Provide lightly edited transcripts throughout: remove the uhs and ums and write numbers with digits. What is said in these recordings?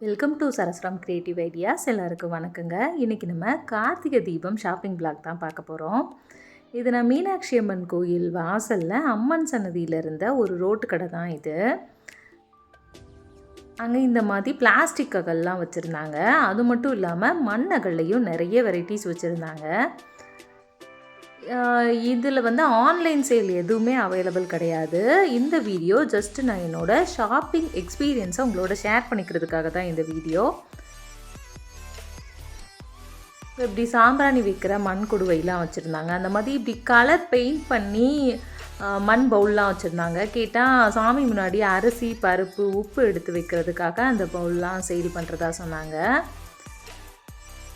Welcome to சரஸ்ரம் creative ideas. எல்லாருக்கும் வணக்கங்க. இன்றைக்கி நம்ம கார்த்திகை தீபம் ஷாப்பிங் பிளாக் தான் பார்க்க போகிறோம். இது நான் மீனாட்சி அம்மன் கோயில் வாசலில் அம்மன் சன்னதியில் இருந்த ஒரு ரோட்டு கடை தான் இது. அங்கே இந்த மாதிரி பிளாஸ்டிக் அகல்லாம் வச்சுருந்தாங்க. அது மட்டும் இல்லாமல் மண் அகல்லையும் நிறைய வெரைட்டிஸ் வச்சுருந்தாங்க. இதில் ஆன்லைன் சேல் எதுவுமே அவைலபிள் கிடையாது. இந்த வீடியோ ஜஸ்ட்டு நான் என்னோடய ஷாப்பிங் எக்ஸ்பீரியன்ஸை உங்களோட ஷேர் பண்ணிக்கிறதுக்காக தான் இந்த வீடியோ. இப்படி சாம்பிராணி வைக்கிற மண் குடுவைலாம் வச்சுருந்தாங்க. அந்த மாதிரி இப்படி கலர் பெயிண்ட் பண்ணி மண் பவுல்லாம் வச்சுருந்தாங்க. கேட்டால் சாமி முன்னாடி அரிசி, பருப்பு, உப்பு எடுத்து வைக்கிறதுக்காக அந்த பவுல்லாம் சேல் பண்ணுறதா சொன்னாங்க.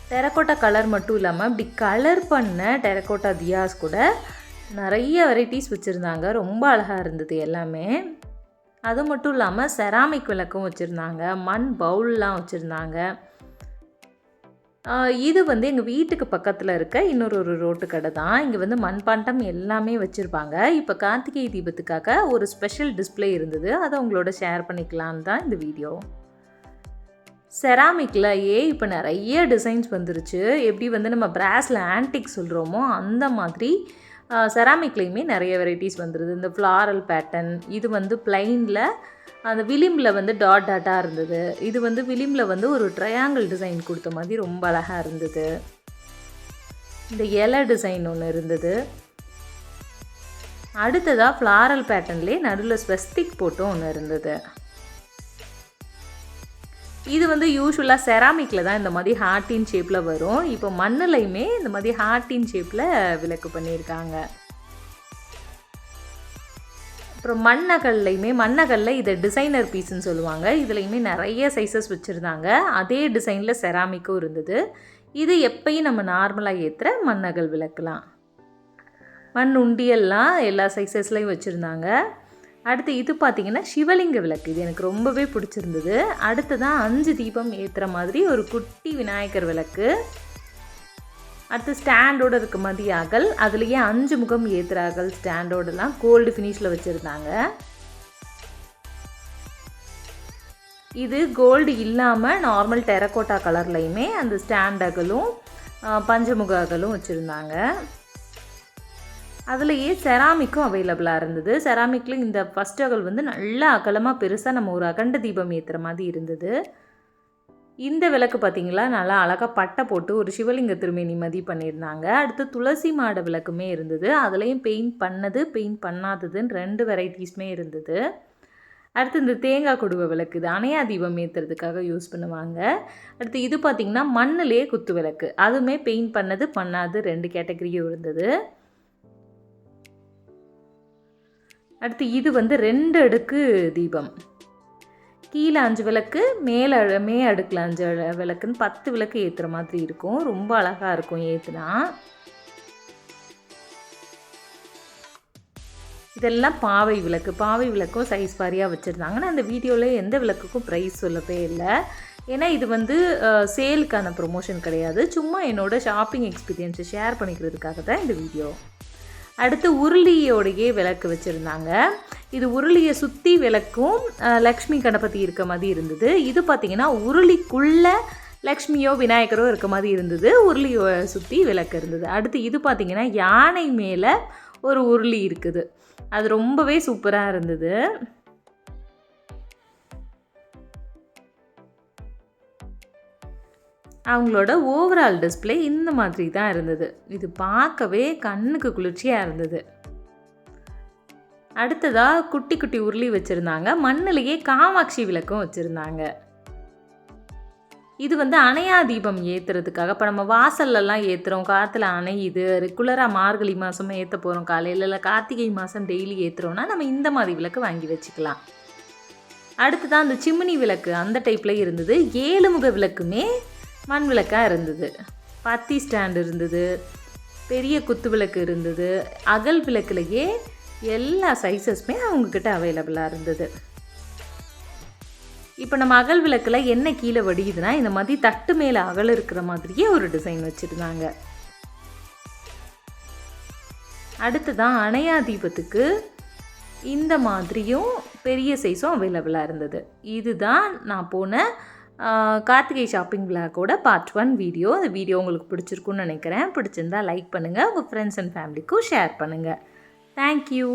டெரக்கோட்டா கலர் மட்டும் இல்லாமல் இப்படி கலர் பண்ண டெரக்கோட்டா தியாஸ் கூட நிறைய வெரைட்டிஸ் வச்சுருந்தாங்க. ரொம்ப அழகாக இருந்தது எல்லாமே. அது மட்டும் இல்லாமல் செராமிக் விளக்கும் வச்சுருந்தாங்க. மண் பவுல்லாம் வச்சுருந்தாங்க. இது எங்கள் வீட்டுக்கு பக்கத்தில் இருக்க இன்னொரு ரோட்டு கடை தான். இங்கே மண்பாண்டம் எல்லாமே வச்சுருப்பாங்க. இப்போ கார்த்திகை தீபத்துக்காக ஒரு ஸ்பெஷல் டிஸ்பிளே இருந்தது. அதை உங்களோட ஷேர் பண்ணிக்கலான்னு தான் இந்த வீடியோ. செராமிக்லையே இப்போ நிறைய டிசைன்ஸ் வந்துருச்சு. எப்படி நம்ம பிராஸில் ஆன்டிக் சொல்கிறோமோ அந்த மாதிரி செராமிக்லேயுமே நிறைய வெரைட்டிஸ் வந்துடுது. இந்த ஃப்ளாரல் பேட்டர்ன், இது பிளைனில் அந்த விளிம்பில் டாட் டாட்டாக இருந்தது. இது விளிம்பில் ஒரு ட்ரையாங்கிள் டிசைன் கொடுத்த மாதிரி ரொம்ப அழகாக இருந்தது. இந்த இலை டிசைன் ஒன்று இருந்தது. அடுத்ததாக ஃப்ளாரல் பேட்டர்ன்லேயே நடுவில் ஸ்வஸ்திக் போட்டும் ஒன்று இருந்தது. இது யூஸ்வலாக செராமிக்கில் தான் இந்த மாதிரி ஹார்ட்டின் ஷேப்பில் வரும். இப்போ மண்ணுலையுமே இந்த மாதிரி ஹார்ட்டின் ஷேப்பில் விளக்கு பண்ணியிருக்காங்க. அப்புறம் மண்ணகல்லையும் இதை டிசைனர் பீஸ்ன்னு சொல்லுவாங்க. இதுலையுமே நிறைய சைஸஸ் வச்சுருந்தாங்க. அதே டிசைனில் செராமிக்கும் இருந்தது. இது எப்பயும் நம்ம நார்மலாக ஏற்றுற மண்ணகல் விளக்குலாம். மண் உண்டியெல்லாம் எல்லா சைஸஸ்லையும் வச்சுருந்தாங்க. அடுத்து இது பார்த்திங்கன்னா சிவலிங்க விளக்கு. இது எனக்கு ரொம்பவே பிடிச்சிருந்தது. அடுத்து தான் 5 தீபம் ஏற்றுற மாதிரி ஒரு குட்டி விநாயகர் விளக்கு. அடுத்து ஸ்டாண்டோடு இருக்க மாதிரி அகல், அதுலேயே 5 முகம் ஏற்றுற அகல் ஸ்டாண்டோடலாம் கோல்டு ஃபினிஷில் வச்சுருந்தாங்க. இது கோல்டு இல்லாமல் நார்மல் டெரக்கோட்டா கலர்லையுமே அந்த ஸ்டாண்ட் அகலும் பஞ்சமுக அகலும் வச்சுருந்தாங்க. அதுலேயே செராமிக்கும் அவைலபிளாக இருந்தது. செராமிக்கில் இந்த ஃபஸ்ட் அகல் நல்லா அகலமாக பெருசாக நம்ம ஒரு அகண்ட தீபம் ஏற்றுற மாதிரி இருந்தது. இந்த விளக்கு பார்த்திங்களா, நல்லா அழகாக பட்டை போட்டு ஒரு சிவலிங்க திருமேனி மாதிரி பண்ணியிருந்தாங்க. அடுத்து துளசி மாட விளக்குமே இருந்தது. அதுலேயும் பெயிண்ட் பண்ணது, பெயிண்ட் பண்ணாததுன்னு 2 வெரைட்டிஸுமே இருந்தது. அடுத்து இந்த தேங்காய் கொடுவை விளக்கு, இது அணையா தீபம் ஏற்றுறதுக்காக யூஸ் பண்ணுவாங்க. அடுத்து இது பார்த்திங்கன்னா மண்ணிலே குத்து விளக்கு, அதுவுமே பெயிண்ட் பண்ணது பண்ணாது 2 கேட்டகரியும் இருந்தது. அடுத்து இது 2 அடுக்கு தீபம். கீழே 5 விளக்கு, மே அடுக்கில் 5 விளக்குன்னு 10 விளக்கு ஏற்றுற மாதிரி இருக்கும். ரொம்ப அழகாக இருக்கும் ஏற்றுனா. இதெல்லாம் பாவை விளக்கும் சைஸ் வாரியாக வச்சுருந்தாங்க. நான் அந்த வீடியோவில் எந்த விளக்குக்கும் ப்ரைஸ் சொல்லவே இல்லை. ஏன்னா இது சேலுக்கான ப்ரொமோஷன் கிடையாது. சும்மா என்னோடய ஷாப்பிங் எக்ஸ்பீரியன்ஸை ஷேர் பண்ணிக்கிறதுக்காக தான் இந்த வீடியோ. அடுத்து உருளியோடையே விளக்கு வச்சுருந்தாங்க. இது உருளியை சுற்றி விளக்கும் லக்ஷ்மி கணபதி இருக்க மாதிரி இருந்தது. இது பார்த்திங்கன்னா உருளிக்குள்ளே லக்ஷ்மியோ விநாயகரோ இருக்க மாதிரி இருந்தது. உருளியோ சுற்றி விளக்கு இருந்தது. அடுத்து இது பார்த்திங்கன்னா யானை மேலே ஒரு உருளி இருக்குது. அது ரொம்பவே சூப்பராக இருந்தது. அவங்களோட ஓவரால் டிஸ்பிளே இந்த மாதிரி தான் இருந்தது. இது பார்க்கவே கண்ணுக்கு குளிர்ச்சியாக இருந்தது. அடுத்ததாக குட்டி குட்டி உருளி வச்சுருந்தாங்க. மண்ணிலேயே காமாட்சி விளக்கும் வச்சுருந்தாங்க. இது அணையா தீபம் ஏற்றுறதுக்காக. இப்போ நம்ம வாசல்லலாம் ஏற்றுறோம், காற்றுல அணையுது, ரெகுலராக மார்கழி மாதமும் ஏற்ற போகிறோம், காலையில் இல்லை கார்த்திகை மாதம் டெய்லி ஏற்றுறோன்னா நம்ம இந்த மாதிரி விளக்கு வாங்கி வச்சுக்கலாம். அடுத்து தான் அந்த சிம்னி விளக்கு, அந்த டைப்பில் இருந்தது. 7 முக விளக்குமே மண் விளக்காக இருந்தது. பத்தி ஸ்டாண்ட் இருந்தது, பெரிய குத்து விளக்கு இருந்தது. அகல் விளக்குலையே எல்லா சைஸஸுமே அவங்கக்கிட்ட அவைலபிளாக இருந்தது. இப்போ நம்ம அகல் விளக்கில் என்ன கீழே வடியுதுன்னா இந்த மாதிரி தட்டு மேலே அகல் இருக்கிற மாதிரியே ஒரு டிசைன் வச்சுருந்தாங்க. அடுத்து தான் அணையா தீபத்துக்கு இந்த மாதிரியும் பெரிய சைஸும் அவைலபிளாக இருந்தது. இதுதான் நான் போன கார்த்திகை ஷாப்பிங் விளாகோட பார்ட் 1 வீடியோ. இந்த வீடியோ உங்களுக்கு பிடிச்சிருக்குன்னு நினைக்கிறேன். பிடிச்சிருந்தா லைக் பண்ணுங்கள், உங்கள் ஃப்ரெண்ட்ஸ் அண்ட் ஃபேமிலிக்கும் ஷேர் பண்ணுங்கள். தேங்க்யூ.